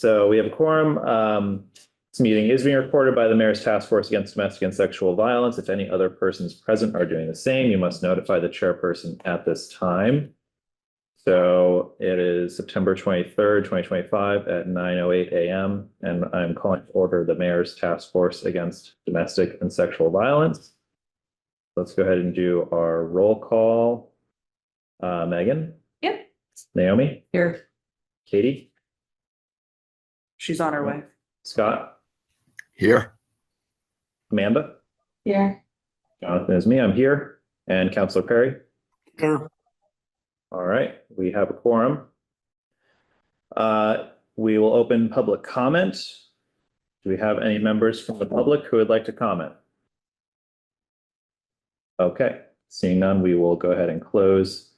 so we have a quorum. This meeting is being recorded by the Mayor's Task Force Against Domestic and Sexual Violence. If any other persons present are doing the same, you must notify the chairperson at this time. So it is September 23rd, 2025 at 9:08 a.m. and I'm calling to order the Mayor's Task Force Against Domestic and Sexual Violence. Let's go ahead and do our roll call. Megan? Yep. Naomi? Here. Katie? She's on her way. Scott? Here. Amanda? Yeah. Jonathan is me. I'm here. And Councilor Perry? Here. All right, we have a quorum. We will open public comment. Do we have any members from the public who would like to comment? Okay, seeing none, we will go ahead and close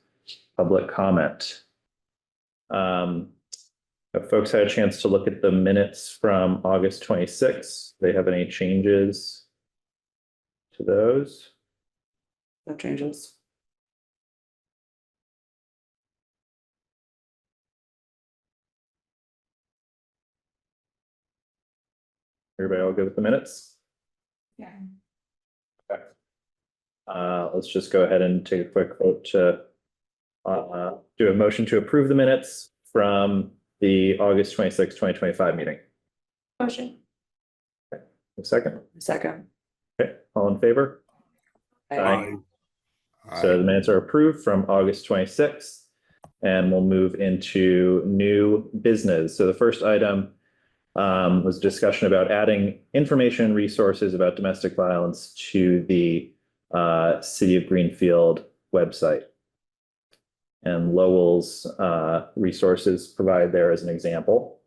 public comment. Have folks had a chance to look at the minutes from August 26th? Do they have any changes to those? No changes. Everybody all good with the minutes? Yeah. Okay. Let's just go ahead and take a quick vote to do a motion to approve the minutes from the August 26, 2025 meeting. Motion. A second. Second. Okay, all in favor? Aye. So the minutes are approved from August 26th, and we'll move into new business. So the first item was a discussion about adding information and resources about domestic violence to the City of Greenfield website. And Lowell's resources provided there as an example.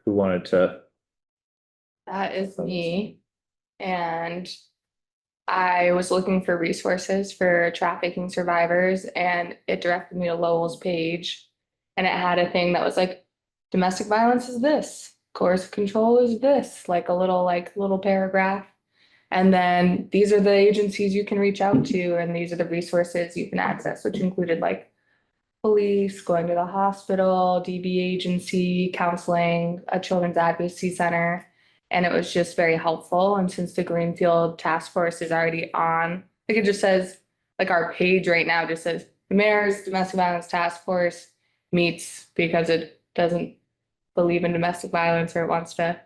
Who wanted to? That is me. And I was looking for resources for trafficking survivors, and it directed me to Lowell's page. And it had a thing that was like, domestic violence is this, coercive control is this, like a little paragraph. And then these are the agencies you can reach out to, and these are the resources you can access, which included like police, going to the hospital, DB agency, counseling, a children's advocacy center. And it was just very helpful. And since the Greenfield Task Force is already on, like it just says, like our page right now just says, the Mayor's Domestic Violence Task Force meets because it doesn't believe in domestic violence or it wants to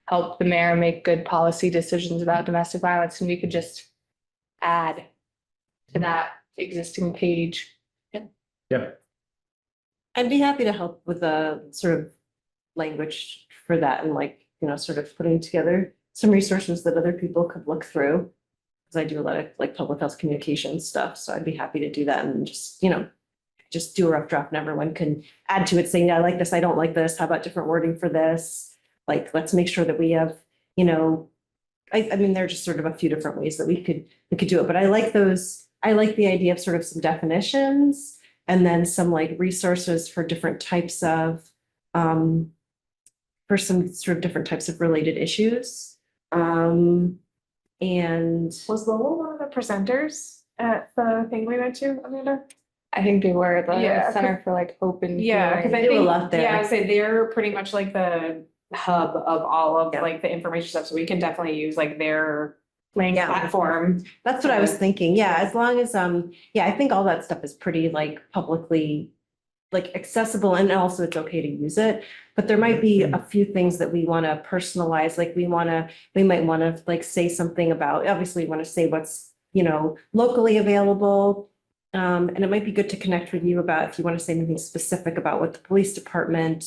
help the mayor make good policy decisions about domestic violence. And we could just add to that existing page. Yeah. I'd be happy to help with the sort of language for that and like, sort of putting together some resources that other people could look through. Because I do a lot of like public health communication stuff. So I'd be happy to do that and just do a rough draft and everyone can add to it saying, I like this, I don't like this. How about different wording for this? Like, let's make sure that we have, I mean, there are just sort of a few different ways that we could do it. But I like those. I like the idea of sort of some definitions and then some like resources for different types of, for some sort of different types of related issues. And was Lowell one of the presenters at the thing we went to, Amanda? I think they were the Yeah, Center for like Hope and Yeah, because I do a think, lot there. yeah, I'd say they're pretty much like the hub of all of Yeah. like the information stuff, so we can definitely use like their Yeah. platform. that's what I was thinking. Yeah, as long as, I think all that stuff is pretty like publicly like accessible and also it's okay to use it. But there might be a few things that we want to personalize, like we might want to like say something about, obviously we want to say what's, locally available. And it might be good to connect with you about if you want to say anything specific about what the police department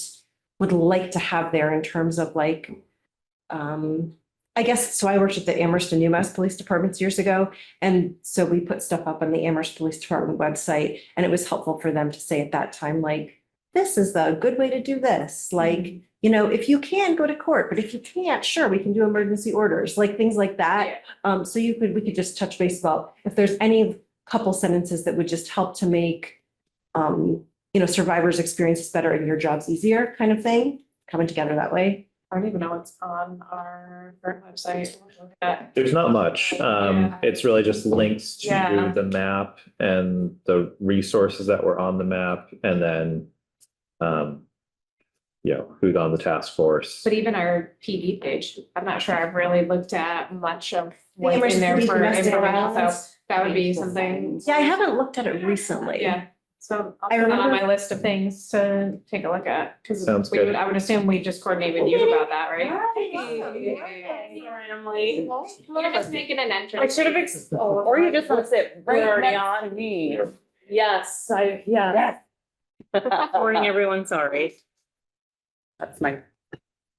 would like to have there in terms of like, I guess, so I worked at the Amherst and UMass police departments years ago. And so we put stuff up on the Amherst Police Department website and it was helpful for them to say at that time, like, this is the good way to do this. Like, if you can go to court, but if you can't, sure, we can do emergency orders, like things like that. So we could just touch base about if there's any couple sentences that would just help to make, survivors' experiences better and your jobs easier kind of thing, coming together that way. I don't even know what's on our current website. There's not much. Yeah. It's really just links to Yeah. the map and the resources that were on the map, and then who's on the task force. But even our PD page, I'm not sure I've really looked at much of what's Emergency in there for domestic information, so violence. that would be something. Yeah, I haven't looked at it recently. Yeah, so I'll I put that on remember- my list of things to take a look at, because Sounds good. I would assume we just coordinate with you about that, right? You're just making an entrance. I should have, or you just want to sit right We're already on me. Yes, yeah. Pouring everyone, sorry. That's my.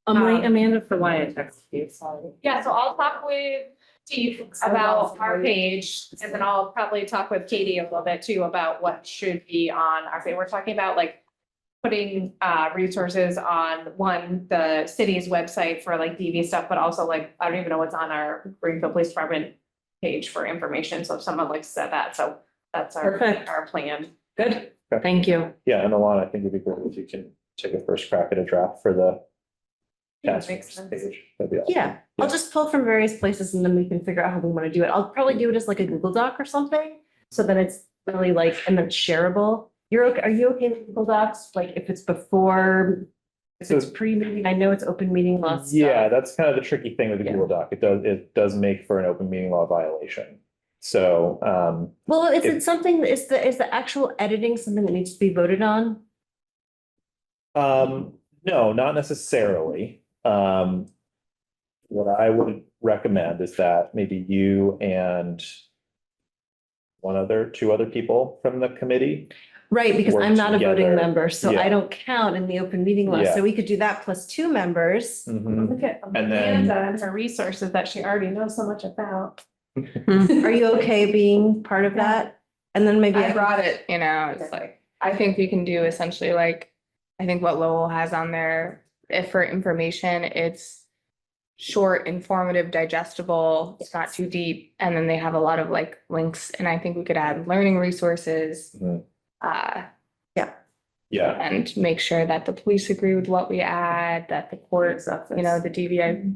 Amanda for why I texted you, sorry. Yeah, so I'll talk with Steve about our page, and then I'll probably talk with Katie a little bit too about what should be on our page. We're talking about like putting resources on the city's website for like DV stuff, but also like, I don't even know what's on our Greenfield Police Department page for information. So if someone likes said that, so that's Perfect. our plan. Good, Okay. thank you. Yeah, and Alana, I think it'd be great if you can take a first crack at a draft for the Yeah, task makes force sense. page. That'd be awesome. Yeah, I'll just pull from various places and then we can figure out how we want to do it. I'll probably do it as like a Google Doc or something. So then it's really like, and then shareable. You're okay, are you okay with Google Docs? Like if it's before, if it's pre-meeting, I know it's open meeting law stuff. Yeah, that's kind of the tricky thing with the Yeah. Google Doc. It does make for an open meeting law violation. So, Well, is If- it something, is the actual editing something that needs to be voted on? no, not necessarily. What I would recommend is that maybe you and two other people from the committee. Right, because Work I'm not a voting together. member, so Yeah. I don't count in the open meeting law. Yeah. So we could do that plus 2 members. Mhm. Look at And then- Amanda and her resources that she already knows so much about. Are you okay being part of that? And then maybe. I brought it, it's like, I think we can do essentially like, I think what Lowell has on there, if for information, it's short, informative, digestible, it's not too deep, and then they have a lot of like links, and I think we could add learning resources. Mhm. Yeah, And make sure that the police agree with what we add, that the court, the DVI,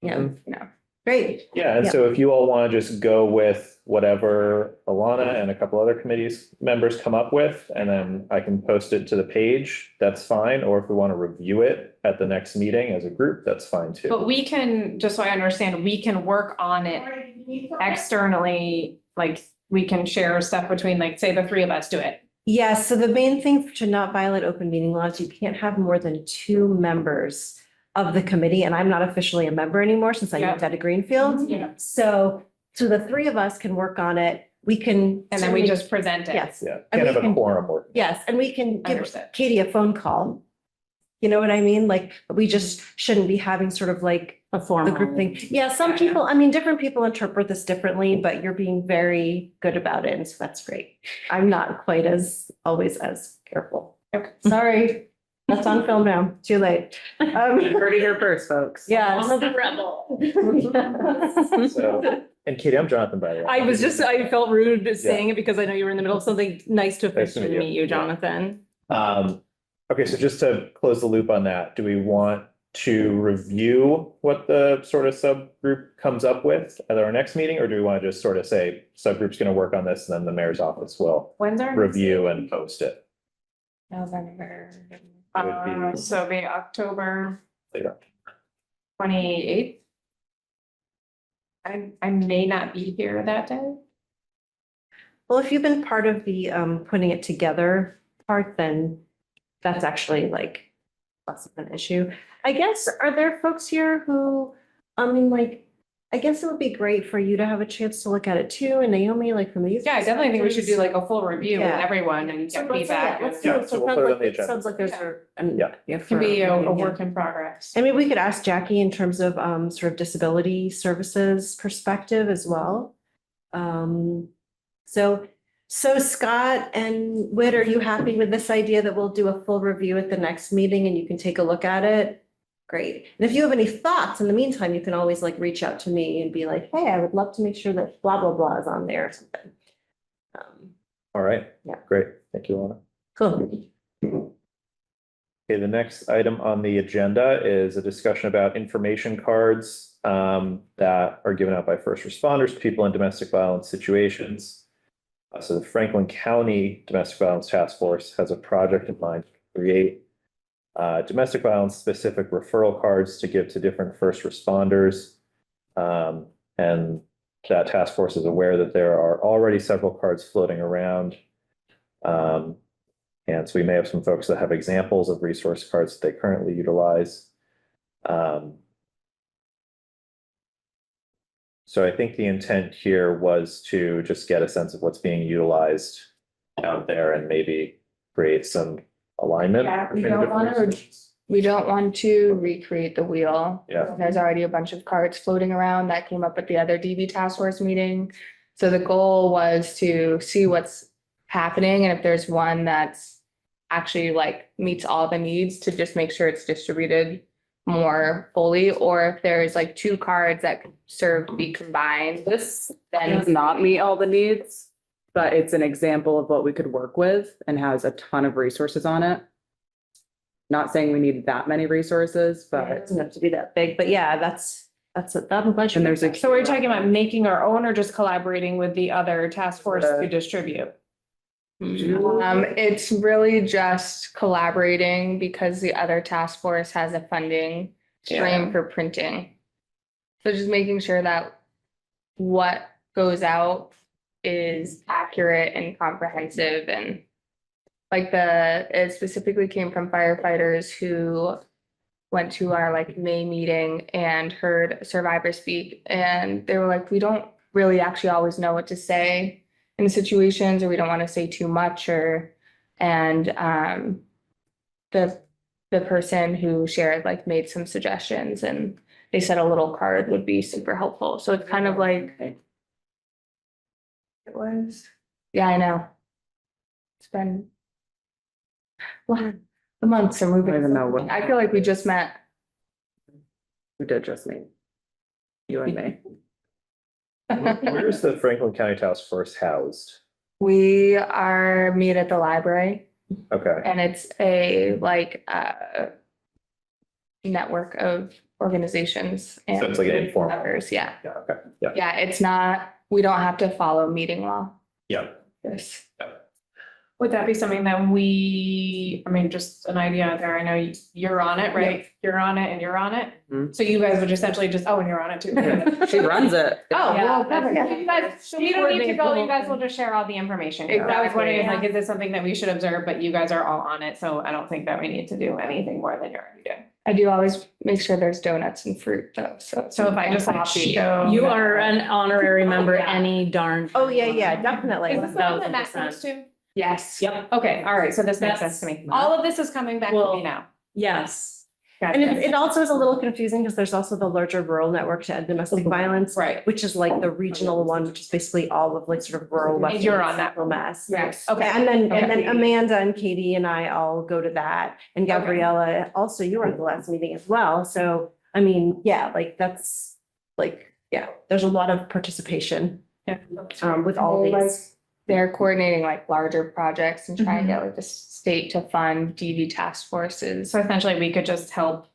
Yeah, you know. great. yeah. And Yeah. so if you all want to just go with whatever Alana and a couple other committees members come up with, and then I can post it to the page, that's fine. Or if we want to review it at the next meeting as a group, that's fine too. But we can, just so I understand, we can work on it externally, like we can share stuff between, like, say the 3 of us do it. Yeah, so the main thing to not violate open meeting laws, you can't have more than 2 members of the committee, and I'm not officially a member anymore since I Yeah. moved out of Greenfield. Yeah. So the 3 of us can work on it. We can. And then we just present it. Yes, Yeah, And can't we have a can- quorum or. yes, and we can give Understood. Katie a phone call. You know what I mean? Like, we just shouldn't be having sort of like A the formal. group thing. Yeah, some Gotcha. people, I mean, different people interpret this differently, but you're being very good about it, and so that's great. I'm not quite as, always as careful. Okay. Sorry, that's on film now, too late. You heard it here first, folks. Yes. I'm a rebel. So, and Katie, I'm Jonathan, by the way. I felt rude saying it because I know you were in the middle of something. Nice to Nice to officially meet you. meet you, Yeah. Jonathan. Okay, so just to close the loop on that, do we want to review what the sort of subgroup comes up with at our next meeting? Or do we want to just sort of say subgroup's going to work on this and then the mayor's office will When's our? review and post it November. would be- So it'll be October later? 28th. I may not be here that day. Well, if you've been part of the putting it together part, then that's actually like less of an issue. I guess, are there folks here who, I mean, like, I guess it would be great for you to have a chance to look at it too, and Naomi, like from these. Yeah, I definitely think we should do like a full review with Yeah. everyone and So get let's- yeah, feedback. let's do Yeah, it. so So we'll it put it on sounds the like, it agenda. sounds like there's Yeah. It can be a work in progress. I mean, we could ask Jackie in terms of sort of disability services perspective as well. So Scott and Whit, are you happy with this idea that we'll do a full review at the next meeting and you can take a look at it? Great. And if you have any thoughts in the meantime, you can always like reach out to me and be like, hey, I would love to make sure that blah, blah, blah is on there or something. All right. Yeah. Great. Thank you, Alana. Cool. Okay, the next item on the agenda is a discussion about information cards that are given out by first responders to people in domestic violence situations. So the Franklin County Domestic Violence Task Force has a project in mind to create Domestic violence specific referral cards to give to different first responders. And that task force is aware that there are already several cards floating around. And so we may have some folks that have examples of resource cards that they currently utilize. So I think the intent here was to just get a sense of what's being utilized out there and maybe create some alignment. Yeah, we between the don't different wanna- resources. We don't want to recreate the wheel. Yeah. There's already a bunch of cards floating around that came up at the other DV task force meeting. So the goal was to see what's happening and if there's one that's actually like meets all the needs to just make sure it's distributed more fully, or if there's like two cards that could serve to be combined, This then does not meet all the needs, but it's an example of what we could work with and has a ton of resources on it. Not saying we need that many resources, It but doesn't have to be that big, but yeah, that's a bunch. and there's a. So we're talking about making our own or just collaborating with the other task force to distribute? It's really just collaborating because the other task force has a funding stream for printing. So just making sure that what goes out is accurate and comprehensive and like it specifically came from firefighters who went to our like May meeting and heard survivors speak and they were like, we don't really actually always know what to say in situations, or we don't want to say too much, and the person who shared like made some suggestions and they said a little card would be super helpful. So it's kind of like it was, yeah, I know. It's been well, the months are moving. I don't even know what- I feel like we just met. We did just meet. You and me. Where is the Franklin County Task Force housed? We are meet at the library. Okay, And it's a like network of organizations and. So it's like an informal- members, yeah. yeah, okay, yeah, Yeah, it's not, we don't have to follow meeting law. yeah. Yes. Would that be something that I mean, just an idea out there, I know you're on it, right? You're on it and you're on it. Mhm. So you guys would essentially just, and you're on it too. She runs it. Oh, Yeah. well, perfect. You guys, so we don't need to go, you guys will just share all the information. I was wondering, Exactly, like, is this something that we should observe, but you guys are all on it, so I don't think that we need to do anything more than you're already doing. I do always make sure there's donuts and fruit though, so. So if I just like Coffee. show. You are an honorary member Yeah. any darn. Oh, yeah, definitely. Is this the one that Matt 1000%. goes to? Yes. Yep. Okay, all right, so this makes That's- sense to me. All of this is coming back to me Well, now. Yes. And Gotcha. it also is a little confusing because there's also the larger rural network to end domestic violence, Right, which is like the regional one, which is basically all of like sort of rural. And Western you're on that. Central Mass. Yes. okay. And then Okay. Amanda and Katie and I all go to that. And Gabriella, also you were at the last meeting as well. So, I mean, yeah, like that's like, yeah, there's a lot of participation Yeah. with all Like, these. they're coordinating like larger projects and trying to get like the state to fund DV task forces. So essentially, we could just help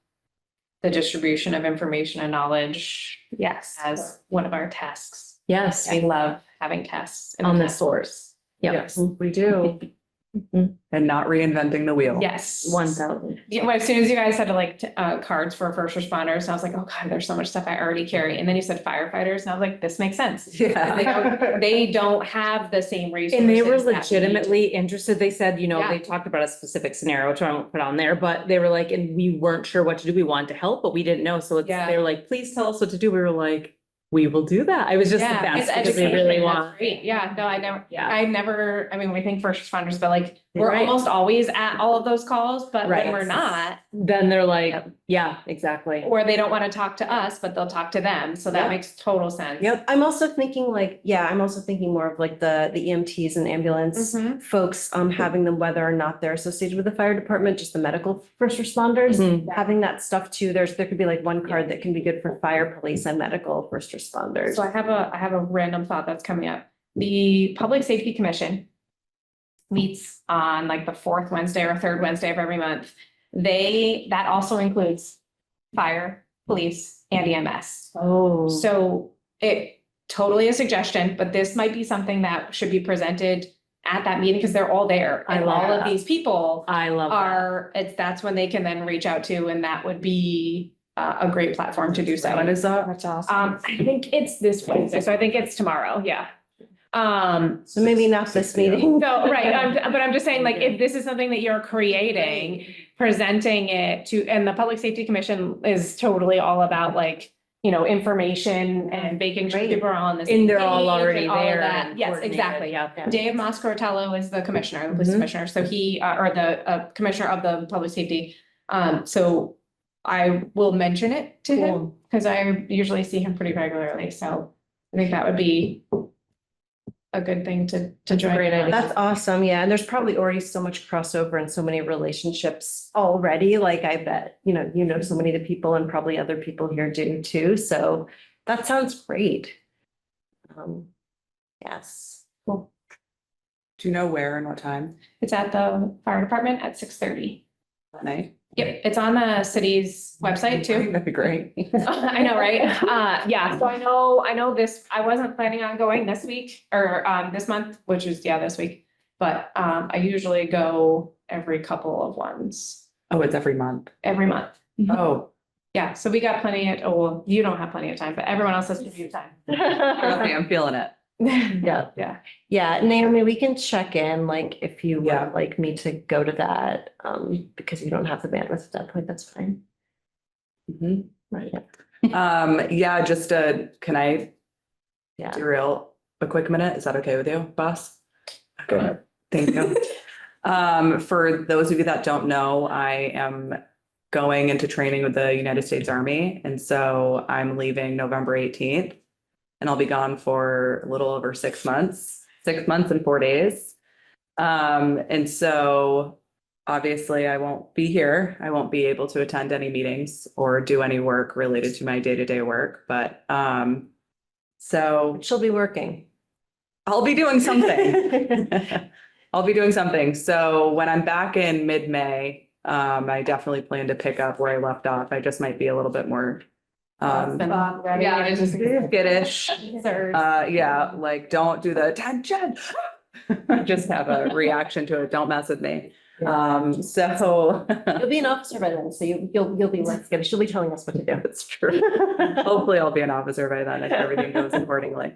the distribution of information and knowledge Yes. as one of our tasks. Yes. We love having tasks. in On the task source. Yep. Yes, we do. And not reinventing the wheel. Yes. 1000. Yeah, well, as soon as you guys said like cards for first responders, and I was like, oh God, there's so much stuff I already carry. And then you said firefighters, and I was like, this makes sense. Yeah. They don't have the same resources. And they were that we- legitimately interested. They said, you know, Yeah. they talked about a specific scenario, which I won't put on there, but they were like, and we weren't sure what to do. We wanted to help, but we didn't know. So it's, Yeah. they were like, please tell us what to do. We were like, we will do that. I was just the Yeah, best it's because they education, really that's want. great. Yeah, no, Yeah. I mean, we think first responders, but like, we're Right. almost always at all of those calls, but Right. when we're not, Then they're like, Yep. yeah, exactly. or they don't want to talk to us, but they'll talk to them. So that Yeah. makes total sense. Yep, I'm also thinking like, yeah, I'm also thinking more of like the EMTs and ambulance Mhm. folks, having them whether or not they're associated with the fire department, just the medical first responders. Mhm. Having that stuff too, there could be like one card that can be good for fire, police and medical first responders. So I have a random thought that's coming up. The Public Safety Commission meets on like the fourth Wednesday or third Wednesday of every month. That also includes fire, police, and EMS. Oh. So it totally a suggestion, but this might be something that should be presented at that meeting, because they're all there. I And love all of that. these people I love that. that's when they can then reach out to, and that would be a great platform to do so. When is that? That's awesome. I think it's this Wednesday, so I think it's tomorrow, yeah. So maybe not this meeting. So, right, but I'm just saying, like, if this is something that you're creating, presenting it to, and the Public Safety Commission is totally all about like, you know, information and making sure Right. people are on the same And they're all page already and all of there. that. and Yes, coordinated. exactly. Yeah. Dave Moscartello is the commissioner, the police Mhm. commissioner, so he, or the commissioner of the public safety. So I will mention it to him, Cool. because I usually see him pretty regularly, so I think that would be a good thing to join. great in on. idea. That's awesome. Yeah. And there's probably already so much crossover and so many relationships already. Like I bet, you know, so many of the people and probably other people here do too. So that sounds great. Yes. Cool. Do you know where and what time It's at the fire department at 6:30. that night? Yep, it's on the city's website too. That'd be great. I know, right? Yeah, so I know this, I wasn't planning on going this week or this month, which is, yeah, this week. But I usually go every couple of ones, Oh, it's every month. every month. Oh, Yeah, so we got plenty of, well, you don't have plenty of time, but everyone else has plenty of time. trust me, I'm feeling it. Yeah. Yeah. Yeah. Naomi, we can check in, like, if you Yeah. would like me to go to that, because you don't have the bandwidth at that point, that's fine. Mhm. Right. Yeah, just can I Yeah. derail a quick minute? Is that okay with you, boss? Go ahead. Thank you. For those of you that don't know, I am going into training with the United States Army, and so I'm leaving November 18th. And I'll be gone for a little over 6 months, 6 months and 4 days. And so obviously I won't be here. I won't be able to attend any meetings or do any work related to my day-to-day work, but so She'll be working. I'll be doing something. I'll be doing something. So when I'm back in mid-May, I definitely plan to pick up where I left off. I just might be a little bit more Yeah, I was just. skittish. Yeah, like don't do the attention. Just have a reaction to it. Don't mess with me. So You'll be an officer by then, so you'll be less good. She'll be telling us what to do. that's true. Hopefully I'll be an officer by then if everything goes accordingly.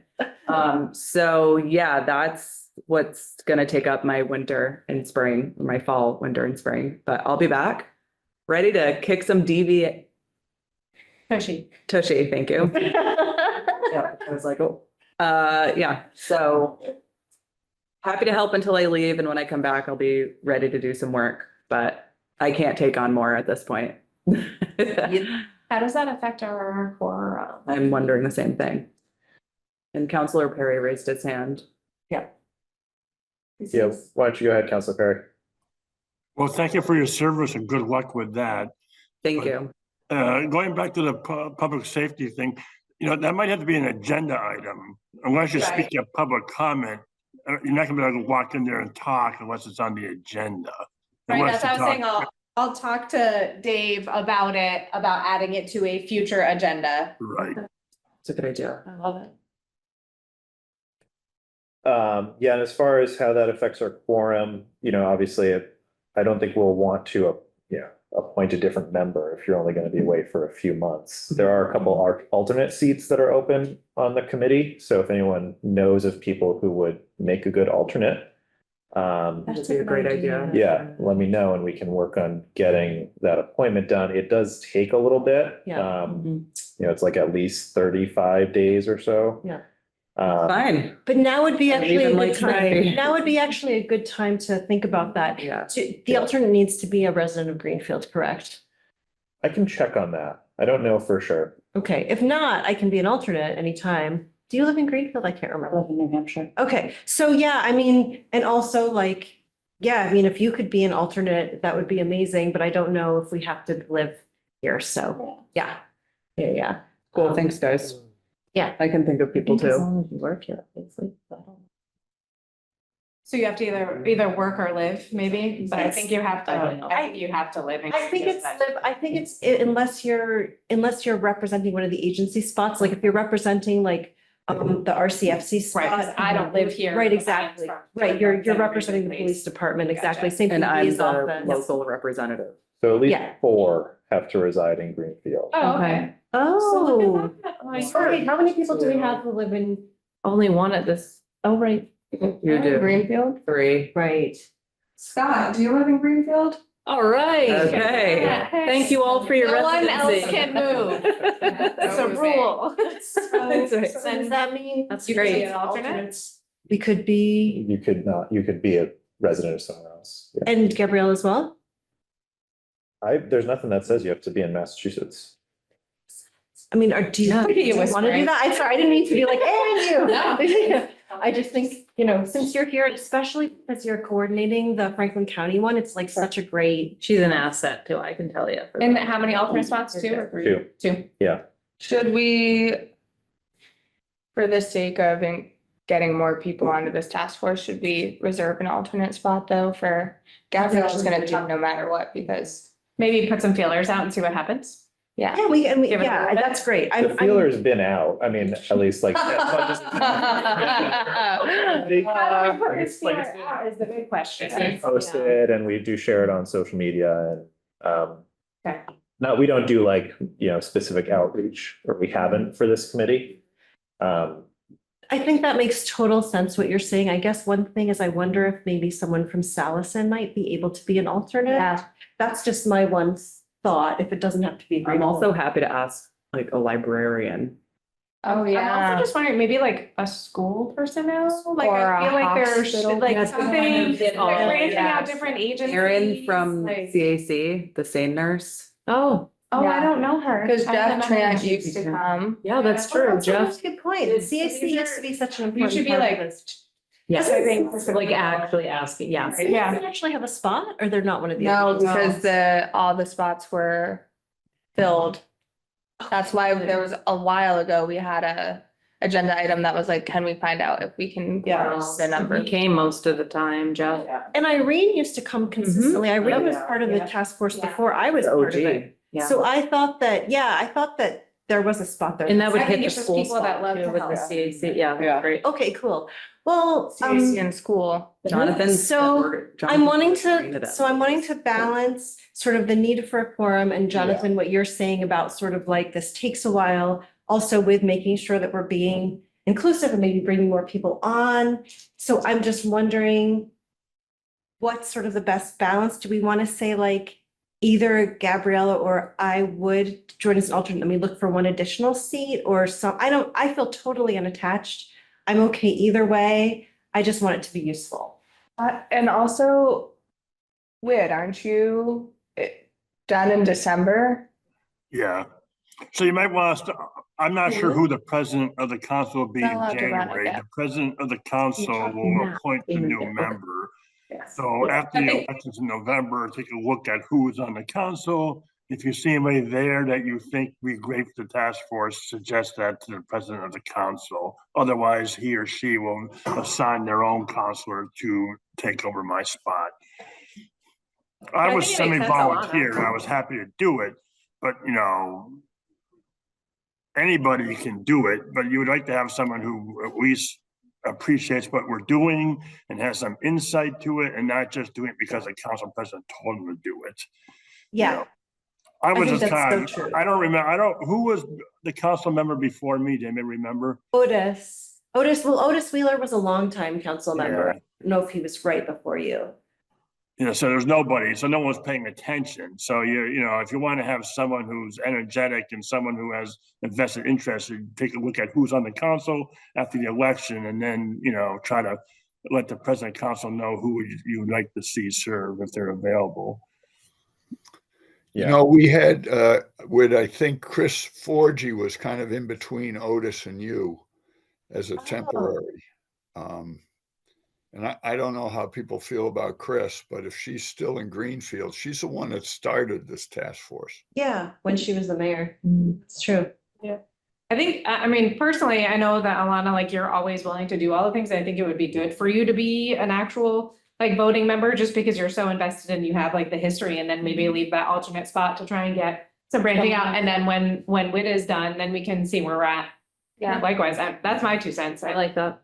So yeah, that's what's gonna take up my winter and spring, my fall, winter and spring, but I'll be back. Ready to kick some DV. Tushy. Tushy, thank you. Yeah, I was like, oh, yeah, so happy to help until I leave, and when I come back, I'll be ready to do some work, but I can't take on more at this point. How does that affect our core? I'm wondering the same thing. And Counselor Perry raised his hand. Yeah, why don't you go ahead, Counselor Perry? Well, thank you for your service and good luck with that. Thank you. Going back to the public safety thing, that might have to be an agenda item. Unless you speak a public comment, you're not gonna be able to walk in there and talk unless it's on the agenda. Right, Unless that's you what I was saying. talk- I'll talk to Dave about it, about adding it to a future agenda. Right. It's a good idea. I love it. Yeah, and as far as how that affects our quorum, obviously, I don't think we'll want to, appoint a different member if you're only gonna be away for a few months. There are a couple alternate seats that are open on the committee, so if anyone knows of people who would make a good alternate, That'd be a great idea. yeah, let me know and we can work on getting that appointment done. It does take a little bit. Yeah. It's like at least 35 days or so. Yeah. Fine. But now would be I actually a even good like time. today. Now would be actually a good time to think about that. Yeah. The Yeah. alternate needs to be a resident of Greenfield, correct? I can check on that. I don't know for sure. Okay, if not, I can be an alternate anytime. Do you live in Greenfield? I can't remember. in New Hampshire. Okay, so yeah, I mean, and also like, yeah, I mean, if you could be an alternate, that would be amazing, but I don't know if we have to live here, so, yeah. Yeah. Cool, thanks, guys. Yeah. I can think of people As too. long as you work here, obviously. So you have to either work or live, maybe, but I think you have to, I don't know. I think you have to live. in I think it's, Greenfield. I think it's unless you're representing one of the agency spots, like if you're representing like the RCFC spot. Right, 'cause I don't live here. Right, exactly. Right, you're representing the police department, exactly, same thing. And I'm police the office. local representative. So at least Yeah. 4 have to reside in Greenfield. Oh, okay. Oh. Oh. Sorry, how many people do we have who live in, Only one at this. oh, right, You do Greenfield? 3. right. Scott, do you live in Greenfield? All right. Okay. Thank you all for your No one else residency. can move. It's a Moving. rule. So does that mean? That's You could be great. an alternate. We could be, You could be a resident of somewhere else. Yeah. and Gabrielle as well? There's nothing that says you have to be in Massachusetts. I mean, do you Look at you want to do whispering. that? I'm sorry, I didn't mean to be like, hey, you. No. I just think, since you're here, especially because you're coordinating the Franklin County one, it's like such a great. She's an asset too, I can tell you. And how many alternate spots? 2 or 3? 2. 2. Yeah. Should we, for the sake of getting more people onto this task force, should we reserve an alternate spot though for Gabrielle's gonna do no matter what, because, Maybe put some feelers out and see what happens. yeah. Yeah, Give it a yeah, little bit. that's great. The feeler's been out. I mean, at least like. as much as- Is the big question. It's been posted and we do share it on social media and, Okay. no, we don't do like, specific outreach, or we haven't for this committee. I think that makes total sense what you're saying. I guess one thing is I wonder if maybe someone from Salison might be able to be an alternate. Yeah. That's just my one thought, if it doesn't have to be. I'm also happy to ask like a librarian. Oh, I'm yeah. also just wondering, maybe like a school personnel, like Or I a feel like there's hospital. like Yes, something, kind of like all, branching yeah. out different agencies. Erin from like- CAC, the sane nurse. Oh, Oh, I Yeah. don't know her. Because I Jeff don't know Trant her. used to come. yeah, that's Oh, true, that's a Jeff. good point. It's- CAC these used are- to be such an You important should be part of like, this. Yes, I think like actually asking, yeah. Do Yeah. they actually have a spot or they're not one of the? No, others? because all the spots were filled. That's why there was a while ago, we had a agenda item that was like, can we find out if we can grow the number? He came most of the time, Jeff. And Irene used to come consistently. Irene was Yeah. part of the task force before I was The part of OG. it. Yeah. So I thought that there was a spot there. And that would I think hit the it's just school people that spot love too to with the help. CAC, yeah, Yeah. great. Okay, cool. Well, CAC in school. Jonathan. So, I'm wanting to balance sort of the need for a quorum and Jonathan, what you're saying about sort of like this takes a while. Also with making sure that we're being inclusive and maybe bringing more people on. So I'm just wondering what's sort of the best balance? Do we want to say like either Gabriella or I would join as an alternate and we look for one additional seat or I feel totally unattached. I'm okay either way. I just want it to be useful. And also, Whit, aren't you done in December? Yeah. So you might want us to, I'm not sure who the president of the council will be Not in allowed to run January. again. The president of the council will appoint the new member. So after the elections in November, take a look at who is on the council. If you see anybody there that you think would be great for the task force, suggest that to the president of the council. Otherwise, he or she will assign their own counselor to take over my spot. I was think it makes sense, Alana. semi-volunteer. I was happy to do it, but anybody can do it, but you would like to have someone who at least appreciates what we're doing and has some insight to it and not just doing it because the council president told them to do it. Yeah. I was think just that's kind so of, true. I don't remember, who was the council member before me? Do anybody remember? Otis Wheeler was a longtime council member. I don't know if he was right before you. So there's nobody, so no one's paying attention. So if you want to have someone who's energetic and someone who has invested interest, you take a look at who's on the council after the election and then, try to let the president of council know who you'd like to see serve if they're available. Yeah. We had, I think Chris Forgy was kind of in between Otis and you as a temporary. And I don't know how people feel about Chris, but if she's still in Greenfield, she's the one that started this task force. Yeah, when she was the mayor. It's true. I think, I mean, personally, I know that Alana, like you're always willing to do all the things. I think it would be good for you to be an actual like voting member, just because you're so invested and you have like the history, and then maybe leave that alternate spot to try and get some branching out. And then when WIT is done, then we can see where we're at Yeah, likewise, that's my 2 cents. I like that.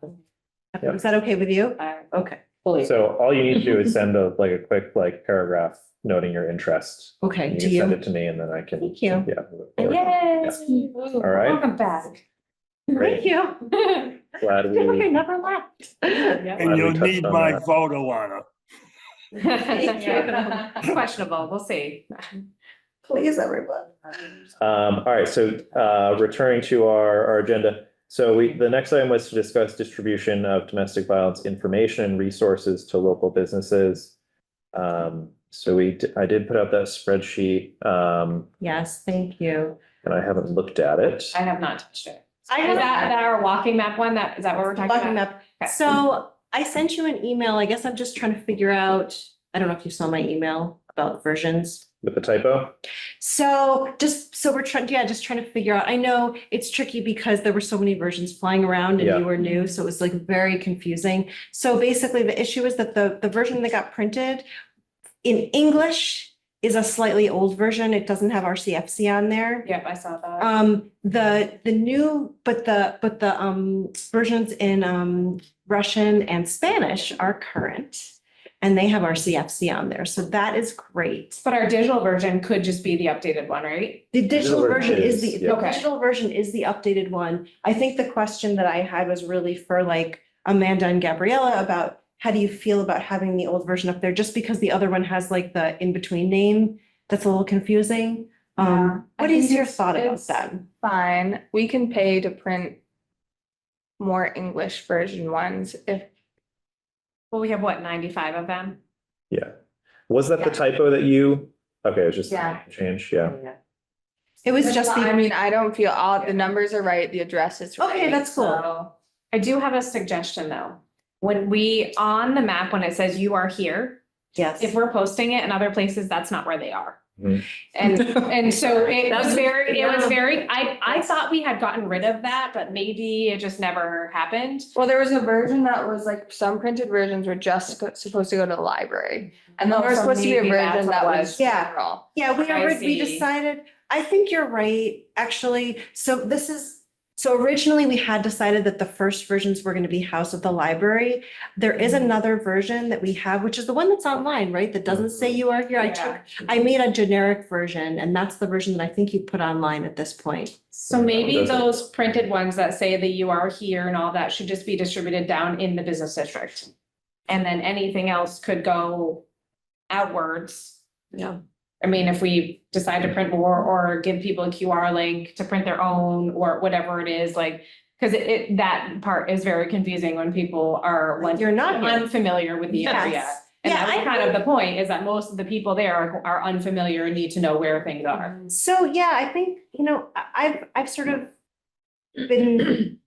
Yeah. Is that okay with you? I- Okay, Fully. So all you need to do is send a quick paragraph noting your interest. okay, You to can send you. it to me and then I can. Thank you. Yeah. move it forward. Yay. All right. Welcome back. Great. Thank you. Glad I feel like I we, never left. And Glad we you'll touched need on my that. vote, Alana. Yeah. Questionable, we'll see. Please, everyone. all right, so returning to our agenda. So the next item was to discuss distribution of domestic violence information and resources to local businesses. So I did put up that spreadsheet, Yes, thank you. and I haven't looked at it. I have not touched it. I Is have that our walking map one? Is that what we're talking Walking about? up. Okay. So I sent you an email. I guess I'm just trying to figure out, I don't know if you saw my email about versions. With the typo? So we're trying, just trying to figure out, I know it's tricky because there were so many versions flying around and Yeah. you were new, so it was like very confusing. So basically the issue is that the version that got printed in English is a slightly old version. It doesn't have RCFC on there. Yep, I saw that. The new, but the versions in Russian and Spanish are current. And they have RCFC on there, so that is great. But our digital version could just be the updated one, right? The digital version is is, the yeah. Okay. digital version is the updated one. I think the question that I had was really for like Amanda and Gabriella about how do you feel about having the old version up there, just because the other one has like the in-between name that's a little confusing. Yeah. What I is think your it's- thought about it's that? Fine, we can pay to print more English version ones if, Well, we have what, 95 of them? Yeah. Was that the Yeah. typo that you, okay, it was just Yeah. change, yeah. It was just I the, mean, I don't feel all, the numbers are right, the address is right. Okay, that's cool. so- I do have a suggestion, though. When on the map, when it says you are here, yes. if we're posting it in other places, that's not where they are. Mhm. And so it was That's- very, I thought we had gotten rid of that, but maybe it just never happened. Well, there was a version that was like, some printed versions were just supposed to go to the library. And then Oh, there was so supposed to be a maybe that's version what that it was was. Yeah. general. Yeah, I we see. decided, I think you're right, actually. So originally we had decided that the first versions were going to be House of the Library. There is another version that we have, which is the one that's online, right? That doesn't say you are here. I made a generic version and that's the version that I think you put online at this point. So maybe Does it? those printed ones that say that you are here and all that should just be distributed down in the business district. And then anything else could go outwards. Yeah. I mean, if we decide to print more or give people a QR link to print their own or whatever it is, like, because that part is very confusing when people are like You're not here. unfamiliar with the Yes. area. And Yeah, that's I kind of the point, is that most of the people there are unfamiliar and need to know where things are. So, yeah, I think, I've sort of been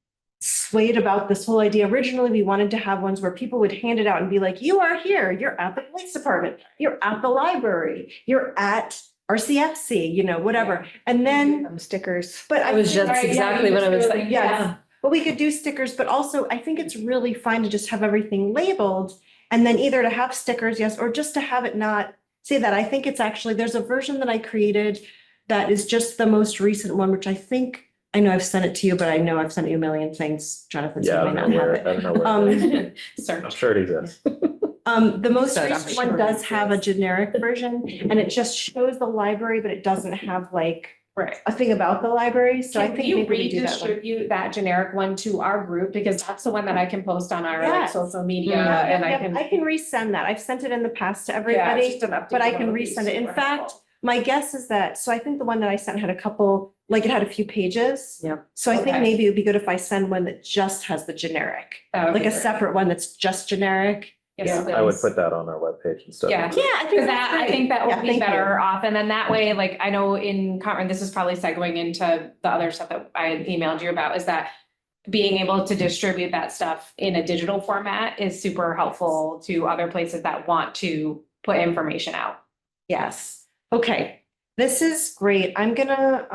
swayed about this whole idea. Originally, we wanted to have ones where people would hand it out and be like, you are here, you're at the police department, you're at the library, you're at RCFC, whatever. And then, Stickers. but I was just Right, yeah, exactly you what I just was do it like- thinking. Yes. But we could do stickers, but also I think it's really fine to just have everything labeled. And then either to have stickers, yes, or just to have it not say that. I think it's actually, there's a version that I created that is just the most recent one, which I know I've sent it to you, but I know I've sent you a million things, Jonathan, so Yeah, you I might don't not know have where, it. I don't know where. I'm Search. sure it exists. The most So I'm recent sure one does it have a is. generic version and it just shows the library, but it doesn't have like Right. a thing about the library. So I Can think you maybe we do that one. redistribute that generic one to our group? Because that's the one that I can post on our like Yes. social media Yeah, and I yeah, can. I can resend that. I've sent it in the past to Yeah, everybody. just an updated but I one can would be resend it. In super fact, helpful. My guess is that, so I think the one that I sent had a couple, like it had a few pages. Yeah. So I think Okay. maybe it would be good if I send one that just has the generic, That would like be a great. separate one that's just generic. Yes, I would please. put that on our webpage and stuff. Yeah. Yeah, I think Because that's I great. think that Yeah, would be thank you. better off. And then that way, like, I know and this is probably segueing into the other stuff that I had emailed you about, is that being able to distribute that stuff in a digital format is super helpful to other places that want to put information out. Yes. Okay, this is great. I'm gonna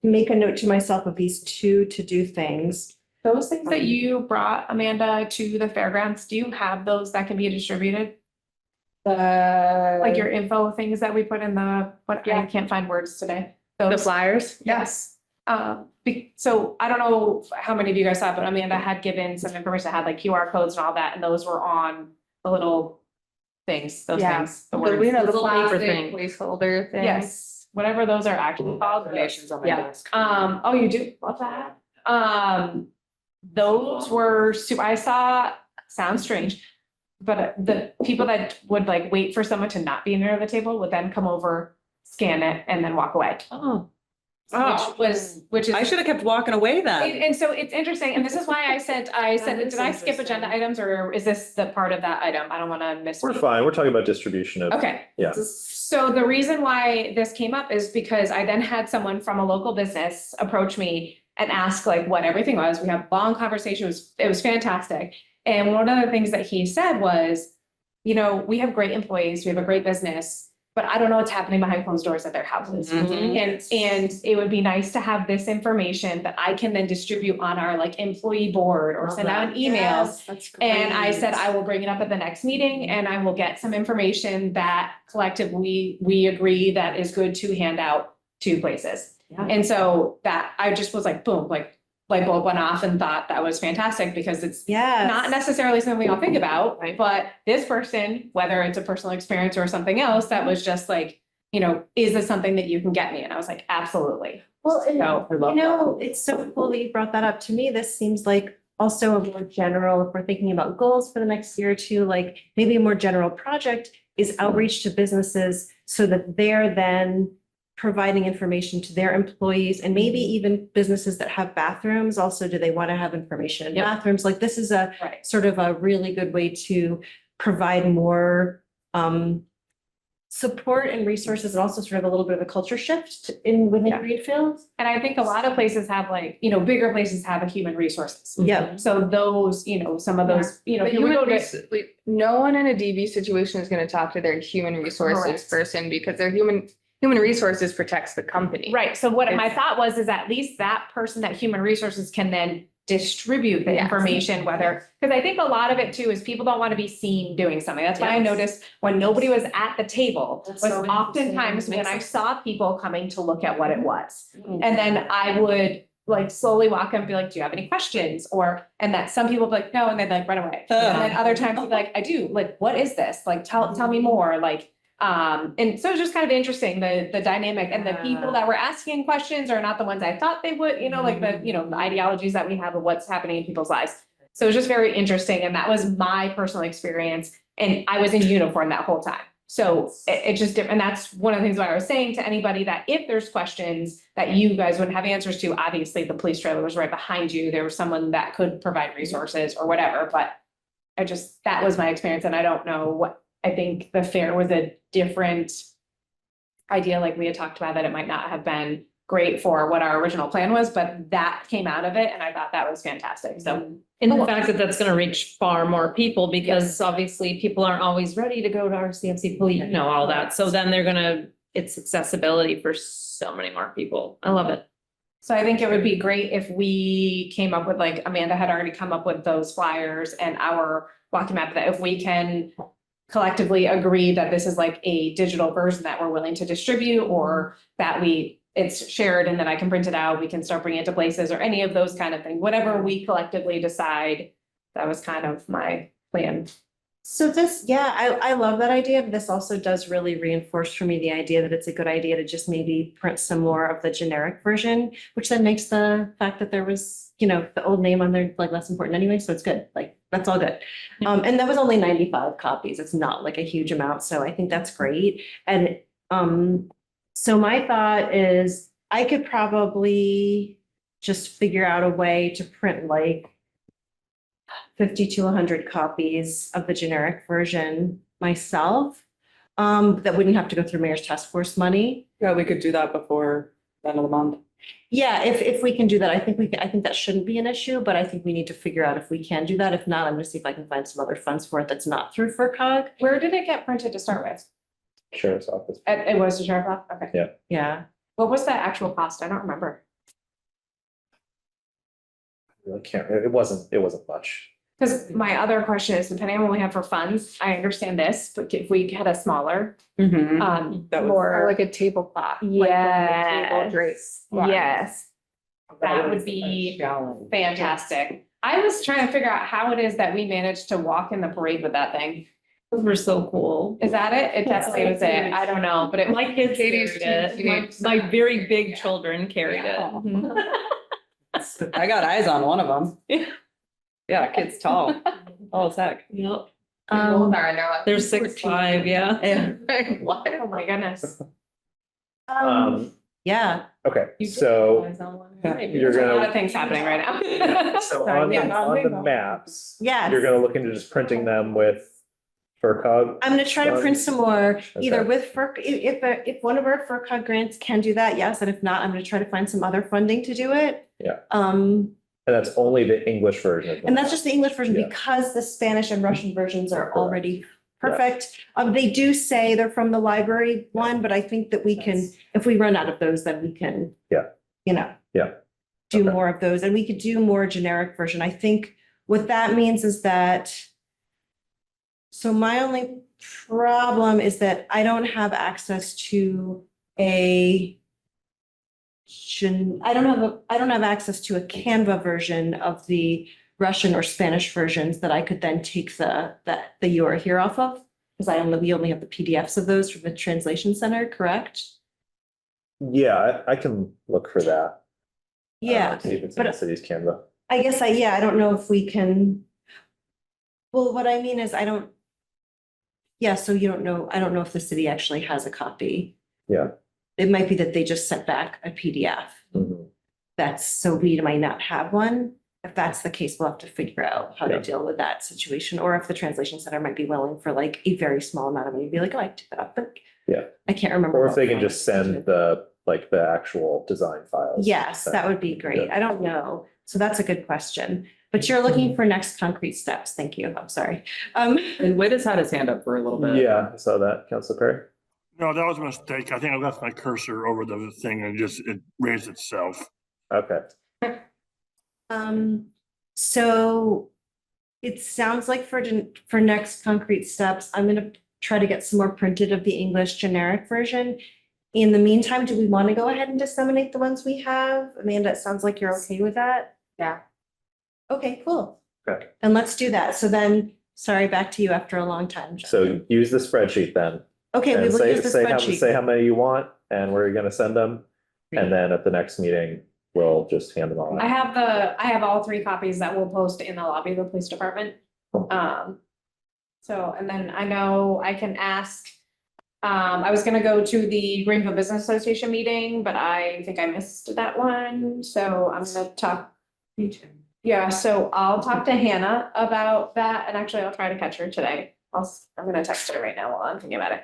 make a note to myself of these two to-do things. Those things that you brought, Amanda, to the fairgrounds, do you have those that can be distributed? Like your info things that we put in I Yeah. can't find words today. The Those, flyers? yes. So I don't know how many of you guys saw, it, but Amanda had given some information that had like QR codes and all that, and those were on the little things, those Yeah. things. The The, words. you know, the Little paper plastic thing. placeholder thing. Yes, whatever those are actually called. Donations on my Yeah. desk. Oh, you do love that. Those were I saw, sounds strange, but the people that would like wait for someone to not be near the table would then come over, scan it, and then walk away. Oh. Which is. I should have kept walking away And, then. and so it's interesting, and this is why I said, is did I skip agenda interesting. items, or is this the part of that item? I don't wanna miss. We're fine. We're talking about distribution of. Okay. Yeah. So the reason why this came up is because I then had someone from a local business approach me and ask like what everything was. We had a long conversation. It was fantastic. And one of the things that he said was, you know, we have great employees, we have a great business, but I don't know what's happening behind closed doors at their houses. Mhm. And it would be nice to have this information that I can then distribute on our like employee board or send out an email. That's And I said, great. I will bring it up at the next meeting and I will get some information that collectively we agree that is good to hand out to places. Yeah. And so that I just was like, boom, like light bulb went off and thought that was fantastic because it's Yeah. not necessarily something we all think about, Right. but this person, whether it's a personal experience or something else, that was just like, you know, is this something that you can get me? And I was like, absolutely. Well, and So, you know, it's so cool that you brought that up. To me, this seems like also a more general, if we're thinking about goals for the next year or two, like maybe a more general project is outreach to businesses so that they're then providing information to their employees and maybe even businesses that have bathrooms. Also, do they want to have information in Yep. bathrooms? Like this is a right. sort of a really good way to provide more support and resources and also sort of a little bit of a culture shift within Yeah. Greenfield. And I think a lot of places have like, you know, bigger places have a human resources. Yeah. So those, you know, some of those, you know, But here we go human to. no one in a DB situation is gonna talk to their human resources Correct. person because their human resources protects the company. Right, so what my It's- thought was, is at least that person, that human resources can then distribute the Yes. information, whether, because I think a lot of it too is people don't want to be seen doing something. That's why I Yes. noticed when nobody was at the table, That's was so interesting. oftentimes when Makes I sense. saw people coming to look at what it was. Mhm. And then I would like slowly walk up and be like, do you have any questions? Or, and that some people be like, no, and they'd like run away. And then other times they'd be like, I do, like, what is this? Like, tell me more, like, and so it's just kind of interesting, the dynamic and the people that were asking questions are not the ones I thought they would, you know, like the, you know, the ideologies that we have of what's happening in people's lives. So it was just very interesting. And that was my personal experience. And I was in uniform that whole time. So it just different. And that's one of the things why I was saying to anybody that if there's questions that you guys wouldn't have answers to, obviously the police trailer was right behind you. There was someone that could provide resources or whatever, but that was my experience. And I don't know what, I think the fair was a different idea, like we had talked about, that it might not have been great for what our original plan was, but that came out of it. And I thought that was fantastic. So And the fact that that's gonna reach far more people, because obviously people aren't always ready to go to our CMC police, you know, all that. So then it's accessibility for so many more people. I love it. So I think it would be great if we came up with, like Amanda had already come up with those flyers and our walking map, that if we can collectively agree that this is like a digital version that we're willing to distribute, or that it's shared and then I can print it out, we can start bringing it to places or any of those kind of things, whatever we collectively decide. That was kind of my plan. So this, yeah, I love that idea, but this also does really reinforce for me the idea that it's a good idea to just maybe print some more of the generic version, which then makes the fact that there was, you know, the old name on there like less important anyway, so it's good, like, that's all good. And that was only 95 copies, it's not like a huge amount, so I think that's great. And so my thought is I could probably just figure out a way to print like 50 to 100 copies of the generic version myself. That wouldn't have to go through Mayor's Task Force money. Yeah, we could do that before the end of the month. Yeah, if we can do that, I think that shouldn't be an issue, but I think we need to figure out if we can do that. If not, I'm gonna see if I can find some other funds for it that's not through FERCog. Where did it get printed to start with? Sheriff's office. It was the sheriff's office? Okay. Yeah. What was the actual cost? I don't remember. Really can't, it wasn't much. Because my other question is, depending on what we have for funds, I understand this, but if we had a smaller, Mhm. That was- Or more. like a tablecloth. Yes. Table drapes. Yes. that would be fantastic. I was trying to figure out how it is that we managed to walk in the parade with that thing. Those were so cool. Is that it? It definitely was it. I don't know, but it My kids carried it. My very big children carried it. I got eyes on one of them. Yeah, kid's tall. Tall as heck. Yep. They're They're 6'5", yeah. What? Oh my goodness. Yeah, Okay, so you're There's a lot gonna, of things happening right now. so Sorry, on yeah, the maps, yes. you're gonna look into just printing them with FERCog? I'm gonna try to print some more, either Okay. with FERC, if one of our FERCog grants can do that, yes, and if not, I'm gonna try to find some other funding to do it. Yeah. Um, And that's only the English version. of the and that's map. just the English version Yeah. because the Spanish and Russian versions are Correct. already perfect. They do say they're from the library one, but I think that we can, if we run out of those, then we can. Yeah. You know. Yeah. Do Okay. more of those, and we could do more generic version. I think what that means is that. So my only problem is that I don't have access to I don't have access to a Canva version of the Russian or Spanish versions that I could then take the You Are Here off of. Because we only have the PDFs of those from the Translation Center, correct? Yeah, I can look for that. Yeah, See if it's in the but city's Canva. I guess I don't know if we can. Well, what I mean is yeah, so you don't know, I don't know if the city actually has a copy. Yeah. It might be that they just sent back a PDF. Mhm. So we might not have one. If that's the case, we'll have to figure out how to Yeah. deal with that situation, or if the translation center might be willing for like a very small amount of money, be like, oh, I took that up, but. Yeah. I can't remember. Or if what they can font just it was. send the actual design files. Yes, that would be great. Yeah. I don't know. So that's a good question. But you're looking for next concrete steps. Thank you. I'm sorry. And Whit has had his hand up for a little bit. Yeah, I saw that, Councilor Perry. No, that was a mistake. I think I left my cursor over the thing and it raised itself. Okay, So it sounds like for next concrete steps, I'm gonna try to get some more printed of the English generic version. In the meantime, do we want to go ahead and disseminate the ones we have? Amanda, it sounds like you're okay with that? Yeah. Okay, cool. Okay. And let's do that. So then, sorry, back to you after a long time. so use the spreadsheet then. Okay, we And will use the say spreadsheet. how many you want and where you're gonna send them. And then at the next meeting, we'll just hand them all I out. have all 3 copies that we'll post in the lobby of the police department. So, and then I know I can ask, I was gonna go to the Greenville Business Association meeting, but I think I missed that one, so I'm gonna talk. Yeah, so I'll talk to Hannah about that, and actually I'll try to catch her today. I'm gonna text her right now while I'm thinking about it.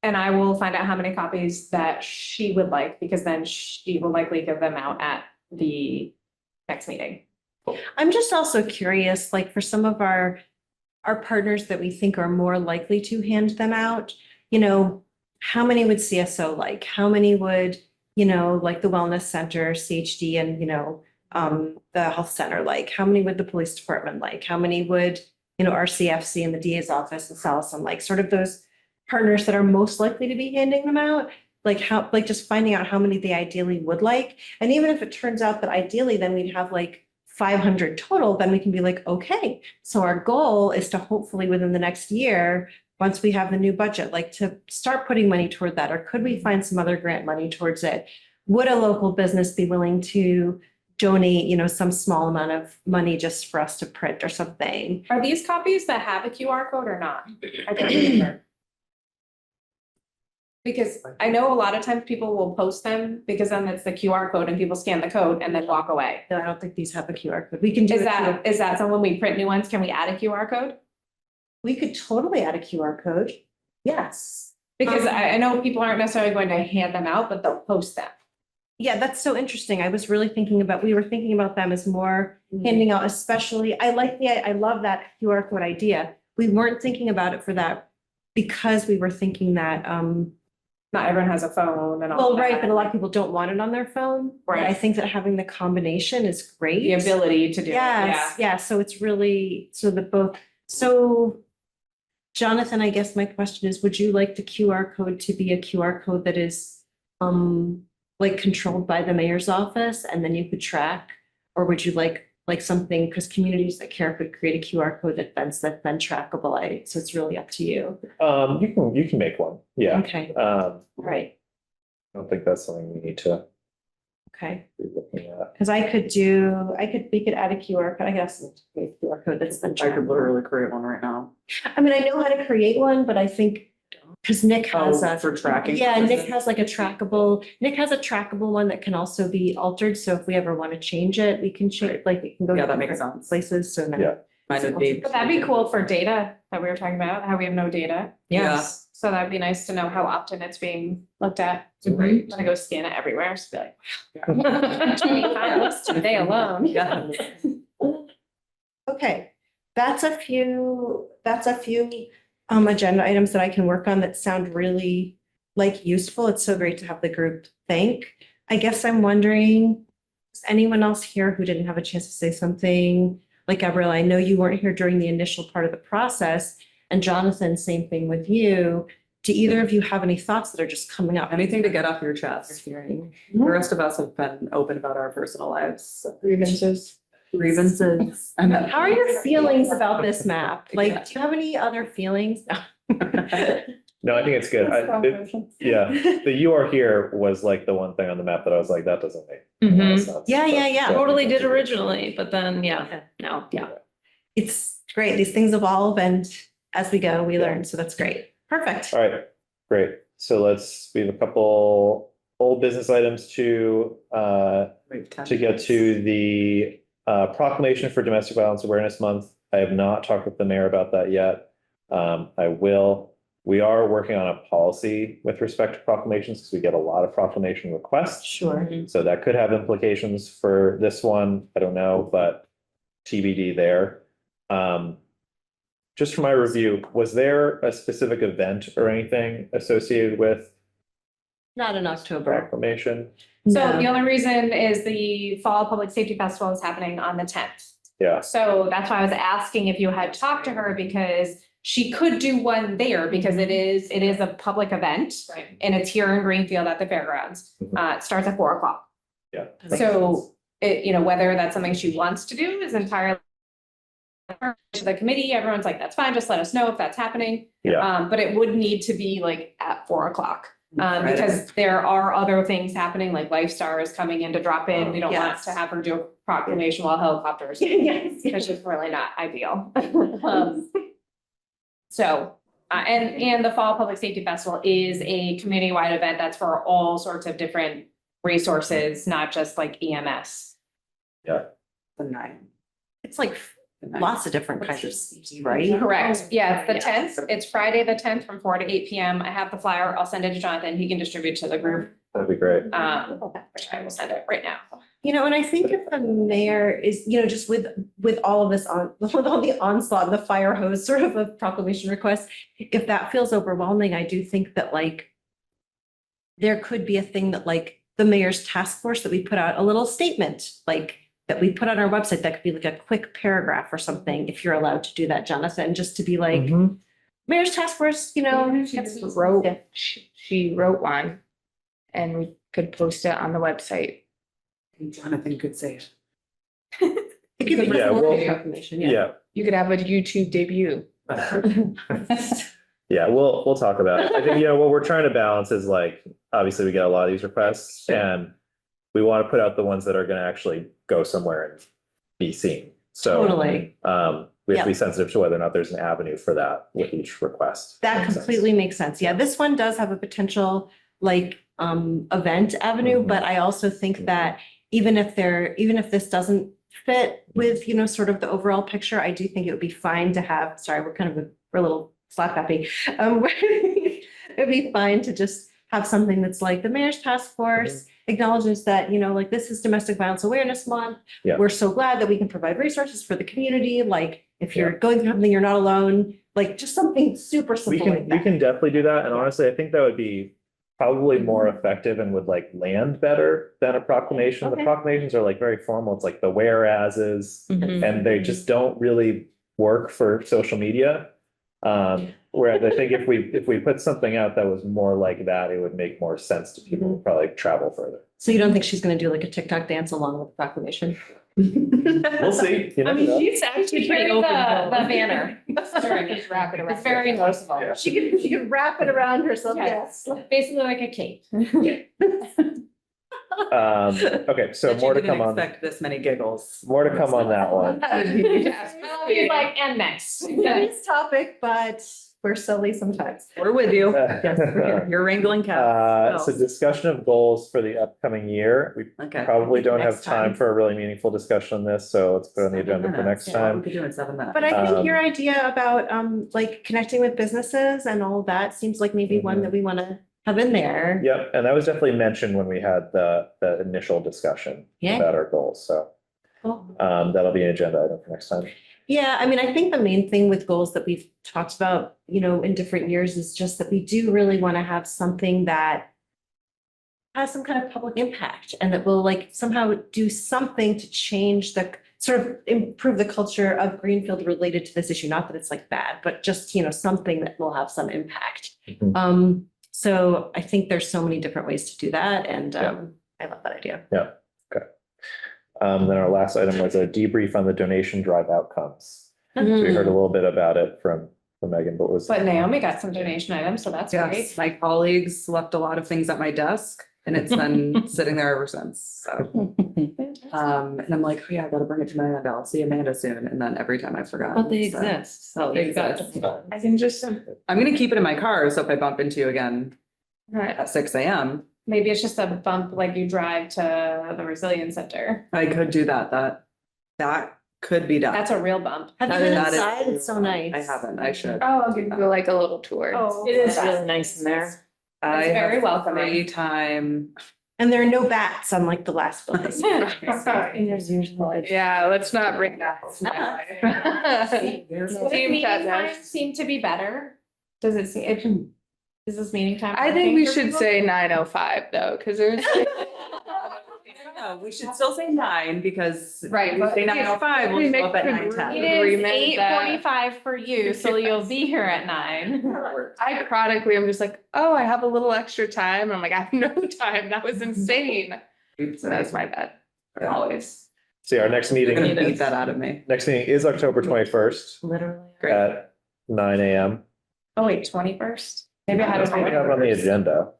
And I will find out how many copies that she would like, because then she will likely give them out at the next meeting. I'm just also curious, like for some of our partners that we think are more likely to hand them out, how many would CSO like? How many would, like the Wellness Center, CHD, and, the health center like? How many would the police department like? How many would, RCFC and the DA's office and Salison like? Sort of those partners that are most likely to be handing them out. Like just finding out how many they ideally would like. And even if it turns out that ideally then we'd have like 500 total, then we can be like, okay, so our goal is to hopefully within the next year, once we have the new budget, like to start putting money toward that, or could we find some other grant money towards it? Would a local business be willing to donate, some small amount of money just for us to print or something? Are these copies that have a QR code or not? I don't remember. Because I know a lot of times people will post them because then it's the QR code and people scan the code and then walk away. No, I don't think these have a QR code. We can do Is it that, too. is that someone we print new ones? Can we add a QR code? We could totally add a QR code. Yes. Because I know people aren't necessarily going to hand them out, but they'll post them. Yeah, that's so interesting. We were thinking about them as more handing out, especially, I love that QR code idea. We weren't thinking about it for that because we were thinking that, Not everyone has a phone and all well, that. right, but a lot of people don't want it on their phone. But I Right. think that having the combination is great. The ability to do it, yeah. Yes, yeah, so it's really, so Jonathan, I guess my question is, would you like the QR code to be a QR code that is, like controlled by the mayor's office and then you could track? Or would you like something, because communities that care could create a QR code that's then trackable, so it's really up to you. You can make one, yeah. Okay, right, I don't think that's something we need to okay. be looking at. Because we could add a QR code, I guess, a QR code that's been I could trackable. literally create one right now. I mean, I know how to create one, but I think, because Nick has Oh, a. for tracking Yeah, Nick purposes? has like a trackable one that can also be altered, so if we ever want to change it, we can change, like, it can go. Yeah, to that makes different sense. Places, so. Yeah. Mine would be. But that'd be cool for data that we were talking about, how we have no data. Yes. So that'd be nice to know how often it's being looked at. Mhm. I'm gonna go scan it everywhere, just be like. wow. 25 Today alone. Yeah. Okay, that's a few agenda items that I can work on that sound really like useful. It's so great to have the group think. I guess I'm wondering, is anyone else here who didn't have a chance to say something? Like Gabriella, I know you weren't here during the initial part of the process, and Jonathan, same thing with you. Do either of you have any thoughts that are just coming up? Anything to get off your chest. Hearing. The rest of us have been open about our personal lives. So. Grievances. Grievances. How are your feelings about this map? Like, do you have any other feelings? No, I think it's good. Yeah, the you are here was like the one thing on the map that I was like, that doesn't make a lot of Mhm. sense. Yeah, yeah, yeah. So I think Totally that's did a good- originally, but then, yeah, no, yeah. It's great. These things evolve and as we go, we learn. So that's great. Perfect. All right, great. So we have a couple old business items to get to the proclamation for Domestic Violence Awareness Month. I have not talked with the mayor about that yet. I will. We are working on a policy with respect to proclamations because we get a lot of proclamation requests. Sure. So that could have implications for this one. I don't know, but TBD there. Just for my review, was there a specific event or anything associated with Not in October. So proclamation? No. the only reason is the Fall Public Safety Festival is happening on the 10th. Yeah, So that's why I was asking if you had talked to her, because she could do one there, because it is a public event. Right. And it's here in Greenfield at the fairgrounds. It starts at 4:00. yeah. So whether that's something she wants to do is entirely to the committee. Everyone's like, that's fine, just let us know if that's happening. Yeah. But it would need to be like at 4:00. Right. Because there are other things happening, like Lifestar is coming in to drop in. We don't want Yes. to have her do a proclamation while helicopters, Yes. which is really not ideal. So, and the Fall Public Safety Festival is a community-wide event that's for all sorts of different resources, not just like EMS. The 9th. It's like The 9th. lots of different kinds of safety, right? Correct. Yeah, it's the Yeah. 10th. It's Friday, the 10th from 4 to 8 PM. I have the flyer. I'll send it to Jonathan. He can distribute to the group. That'd be great. Which I will send it right now. And I think if the mayor is, just with all of this with all the onslaught and the fire hose sort of a proclamation request, if that feels overwhelming, I do think that there could be a thing that the mayor's task force that we put out a little statement, that we put on our website, that could be like a quick paragraph or something, if you're allowed to do that, Jonathan, just to be like, Mhm. mayor's task force, She wrote one and we could post it on the website. Jonathan could say it. it could be Yeah, a well, proclamation, Yeah. You could have a YouTube debut. Yeah, we'll talk about it. I think, what we're trying to balance is obviously we get a lot of these requests and we want to put out the ones that are going to actually go somewhere and be seen. So Totally. we have to be sensitive to whether or not there's an avenue for that with each request. That Makes sense. completely makes sense. Yeah, this one does have a potential event avenue, Mhm. but I also think that even if this doesn't fit with, sort of the overall picture, I do think it would be fine to have, sorry, we're a little slap happy. It'd be fine to just have something that's like the mayor's task force acknowledges that, this is Domestic Violence Awareness Month. Yeah. We're so glad that we can provide resources for the community. If you're going through something, you're not alone, just something super We simple can, like we that. can definitely do that. And honestly, I think that would be probably more effective and would land better than a proclamation. The Okay. proclamations are very formal. It's the whereases. Mhm. And they just don't really work for social media. Whereas I think if we put something out that was more like that, it would make more sense to people who probably travel further. So you don't think she's gonna do like a TikTok dance along with the proclamation? We'll see. You I never mean, know. she's actually Carry pretty the, open. the banner. Just wrap it around. It's very noticeable. Yeah. She can wrap it around herself, Yes. Basically like a cape. Okay, so Bet you more to didn't come on, Expect this many giggles. more to come on that one. Yes, He's like, and next. This topic, but we're silly sometimes. We're with you. Yes, we're here. You're wrangling cats. So discussion of goals for the upcoming year. We Okay. probably don't have Next time time. for a really meaningful discussion on this, so let's put it on the 7 agenda for minutes. next Yeah, We time. could do it in 7 minutes. But I think your Um, idea about like connecting with businesses and all that seems like maybe one that we want to have in there. Yep, and that was definitely mentioned when we had the initial discussion Yeah. about our goals, so Cool. that'll be an agenda item for next time. Yeah, I mean, I think the main thing with goals that we've talked about, in different years is just that we do really want to have something that has some kind of public impact and that will like somehow do something to change the sort of improve the culture of Greenfield related to this issue. Not that it's like bad, but just, something that will have some impact. Mhm. So I think there's so many different ways to do that and Yeah. I love that idea. Then our last item was a debrief on the donation drive outcomes. So we heard a little bit about it from Megan, but was. But Naomi got some donation items, so that's Yes, great. my colleagues left a lot of things at my desk and it's been sitting there ever since, so. And I'm like, oh yeah, I gotta bring it to Amanda. I'll see Amanda soon. And then every time I forgot. But they so. exist, so They you've got exist. to. I can just, I'm gonna keep it in my car, so if I bump into you again right, at 6 AM, maybe it's just a bump like you drive to the Resilience Center. I could do that. That could be done. That's a real bump. Have you That- been that is- inside? It's so nice. I haven't, I should. Oh, I'll give you like a little tour. Oh, It is really nice in there. I It's very have welcoming. free time. And there are no bats unlike the last building. There's usually. Yeah, let's not bring that. Does meeting times seem to be better? Does it seem, is this meeting time? I think we working for should people? say 9:05 though, because there's. No, we should still say 9 because. Right, We but say if 9:05, we we'll make show up at the 9:10. It is Agreement that- 8:45 for you, so you'll be here at 9. I chronically, I'm just like, oh, I have a little extra time. I'm like, I have no time. That was insane. So that's my bad. Always. See, our next You're meeting, gonna beat that out of me. next meeting is October 21st Literally. Great. at 9 AM. Oh, wait, 21st? Maybe I had That's it. what we have on the agenda.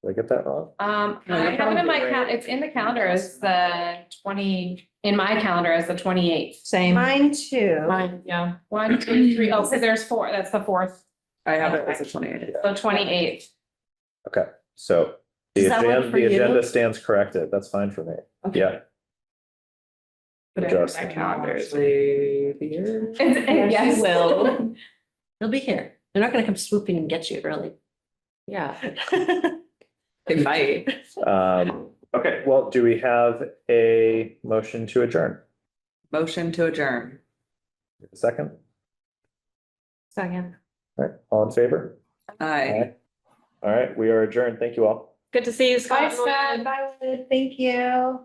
Did I get that wrong? No, I you're have it in my probably right. it's in the calendar as the 20, in my calendar as the 28th. Same. Mine too. Mine, yeah. 1, 2, 3. Oh, because there's 4, that's the 4th, I have it as a 28. so 28th. Okay, so the Does that work agenda, for the you? agenda stands corrected. That's fine for me. Okay. Yeah. Put it in Adjust. my calendar. Actually, here. Yes. you will. They'll be here. They're not gonna come swooping and get you early. Yeah. They might. Okay, well, do we have a motion to adjourn? Motion to adjourn. A second? Second. All right, all in favor? Aye. All right, we are adjourned. Thank you all. Good to see you, Bye, Scott. Scott. Thank you.